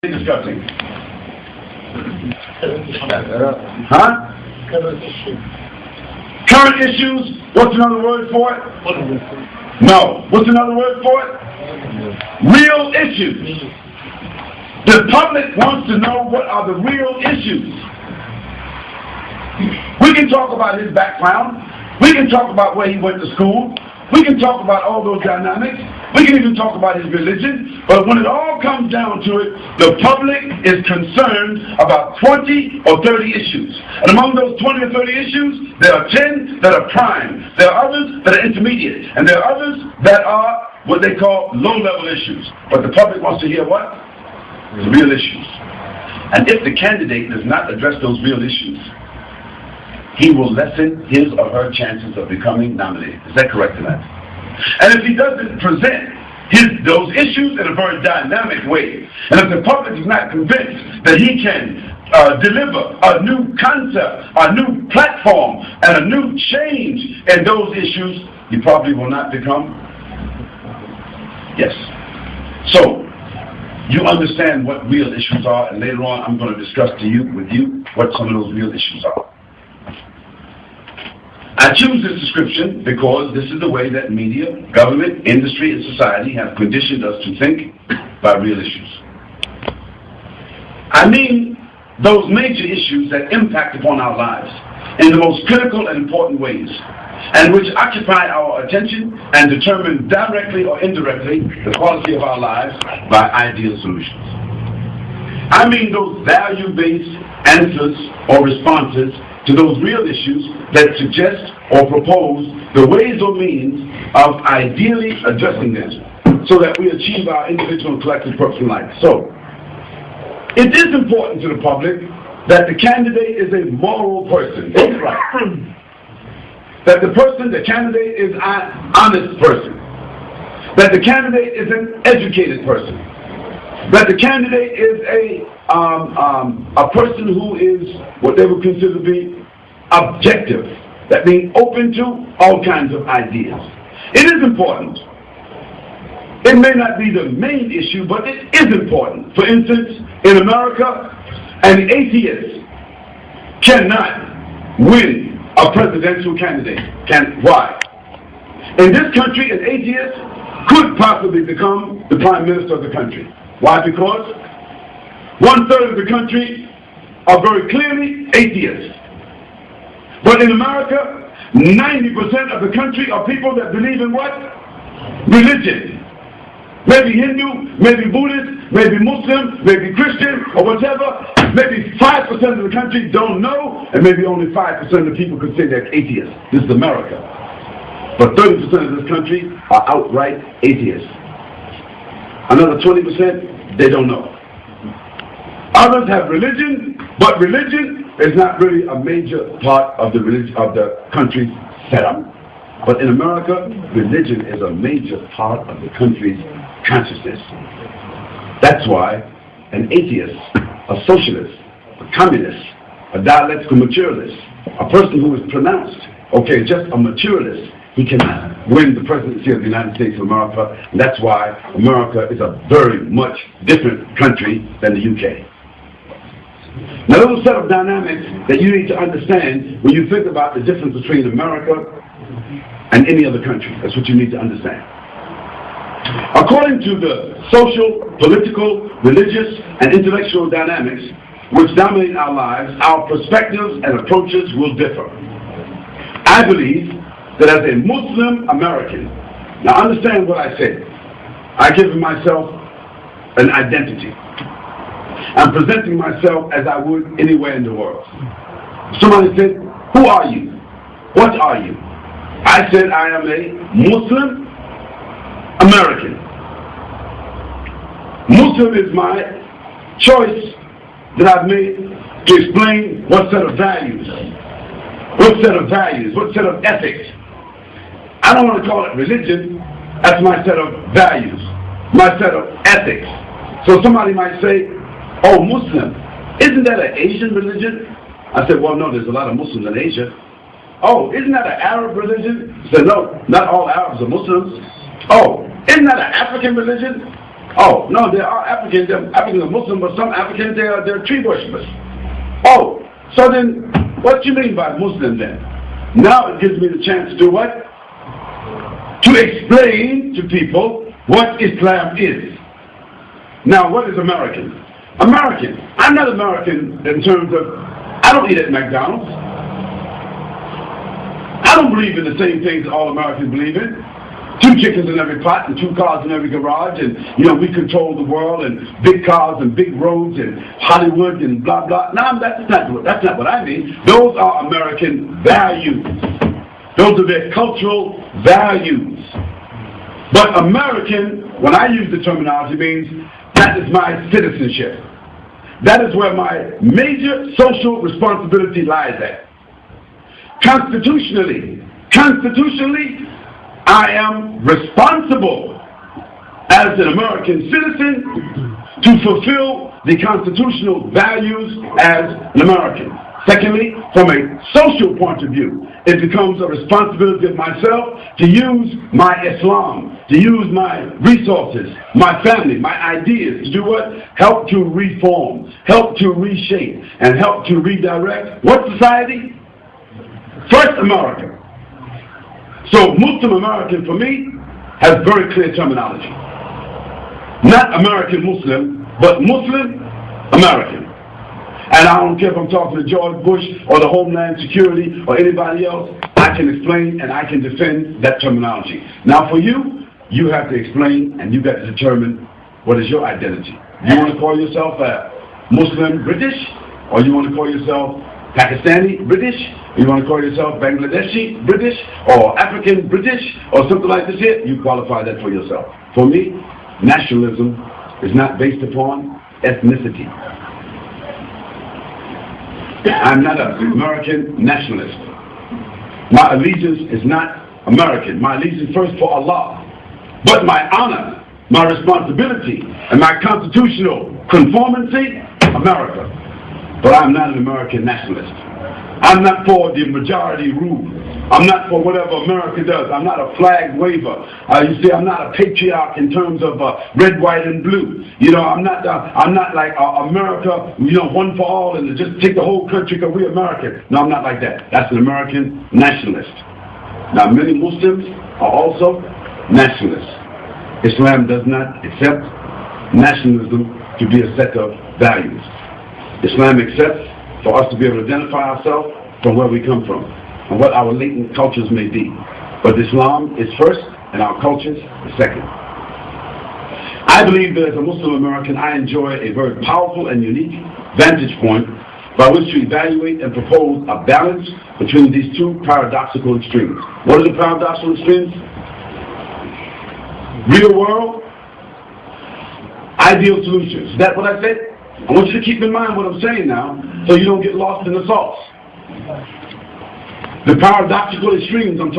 discussing? Huh? Current issues. What's another word for it? No. What's another word for it? Real issues. The public wants to know what are the real issues. We can talk about his background. We can talk about where he went to school. We can talk about all those dynamics. We can even talk about his religion. But when it all comes down to it, the public is concerned about 20 or 30 issues. And among those 20 or 30 issues, there are 10 that are prime. There are others that are intermediate. And there are others that are what they call low-level issues. But the public wants to hear what? The real issues. And if the candidate does not address those real issues, he will lessen his or her chances of becoming nominated. Is that correct or not? And if he doesn't present those issues in a very dynamic way, and if the public is not convinced that he can deliver a new concept, a new platform, and a new change in those issues, he probably will not become. Yes. So, you understand what real issues are, and later on I'm going to discuss with you what some of those real issues are. I choose this description because this is the way that media, government, industry, and society have conditioned us to think by real issues. I mean those major issues that impact upon our lives in the most critical and important ways, and which occupy our attention and determine directly or indirectly the quality of our lives by ideal solutions. I mean those value-based answers or responses to those real issues that suggest or propose the ways or means of ideally addressing them so that we achieve our individual and collective purpose in life. So, it is important to the public that the candidate is a moral person. That the candidate is an honest person. That the candidate is an educated person. That the candidate is a person who is what they would consider to be objective. That means open to all kinds of ideas. It is important. It may not be the main issue, but it is important. For instance, in America, an atheist cannot win a presidential candidate. Why? In this country, an atheist could possibly become the prime minister of the country. Why? Because 1/3 of the country are very clearly atheists. But in America, 90% of the country are people that believe in what? Religion. Maybe Hindu, maybe Buddhist, maybe Muslim, maybe Christian, or whatever. Maybe 5% of the country don't know, and maybe only 5% of the people could say they're atheists. This is America. But 30% of this country are outright atheists. Another 20%, they don't know. Others have religion, but religion is not really a major part of the country's setup. But in America, religion is a major part of the country's consciousness. That's why an atheist, a socialist, a communist, a dialectical materialist, a person who is pronounced, just a materialist, he cannot win the presidency of the United States of America. And that's why America is a very much different country than the UK. Now, there's a set of dynamics that you need to understand when you think about the difference between America and any other country. That's what you need to understand. According to the social, political, religious, and intellectual dynamics which dominate our lives, our perspectives and approaches will differ. I believe that as a Muslim American, now understand what I said. I give myself an identity. I'm presenting myself as I would anywhere in the world. Somebody said, who are you? What are you? I said I am a Muslim American. Muslim is my choice that I've made to explain what set of values, what set of ethics. I don't want to call it religion. That's my set of values, my set of ethics. So somebody might say, oh, Muslim, isn't that an Asian religion? I said, well, no, there's a lot of Muslims in Asia. Oh, isn't that an Arab religion? I said, no, not all Arabs are Muslims. Oh, isn't that an African religion? Oh, no, there are Africans, Africans are Muslim, but some Africans, they're tree worshippers. Oh, so then, what do you mean by Muslim then? Now it gives me the chance to do what? To explain to people what Islam is. Now, what is American? American. I'm not American in terms of, I don't eat at McDonald's. I don't believe in the same things all Americans believe in. 2 chickens in every pot and 2 cars in every garage, and we control the world, and big cars and big roads and Hollywood and blah blah. No, that's not what I mean. Those are American values. Those are their cultural values. But American, when I use the terminology, means that is my citizenship. That is where my major social responsibility lies at. Constitutionally, I am responsible as an American citizen to fulfill the constitutional values as an American. Secondly, from a social point of view, it becomes a responsibility of myself to use my Islam, to use my resources, my family, my ideas, to do what? Help to reform, help to reshape, and help to redirect what society? First, America. So Muslim American for me has very clear terminology. Not American Muslim, but Muslim American. And I don't care if I'm talking to George Bush or the Homeland Security or anybody else, I can explain and I can defend that terminology. Now for you, you have to explain and you got to determine what is your identity. You want to call yourself a Muslim British, or you want to call yourself Pakistani British, or you want to call yourself Bangladeshi British, or African British, or something like this here, you qualify that for yourself. For me, nationalism is not based upon ethnicity. I'm not an American nationalist. My allegiance is not American. My allegiance first for Allah. But my honor, my responsibility, and my constitutional conformity, America. But I'm not an American nationalist. I'm not for the majority rule. I'm not for whatever America does. I'm not a flag waver. You see, I'm not a patriarch in terms of red, white, and blue. I'm not like America, one for all, and just take the whole country because we're American. No, I'm not like that. That's an American nationalist. Now, many Muslims are also nationalists. Islam does not accept nationalism to be a set of values. Islam accepts for us to be able to identify ourselves from where we come from and what our latent cultures may be. But Islam is first and our cultures is second. I believe that as a Muslim American, I enjoy a very powerful and unique vantage point by which to evaluate and propose a balance between these two paradoxical extremes. What are the paradoxical extremes? Real world, ideal solutions. Is that what I said? I want you to keep in mind what I'm saying now, so you don't get lost in the sauce. The paradoxical extremes I'm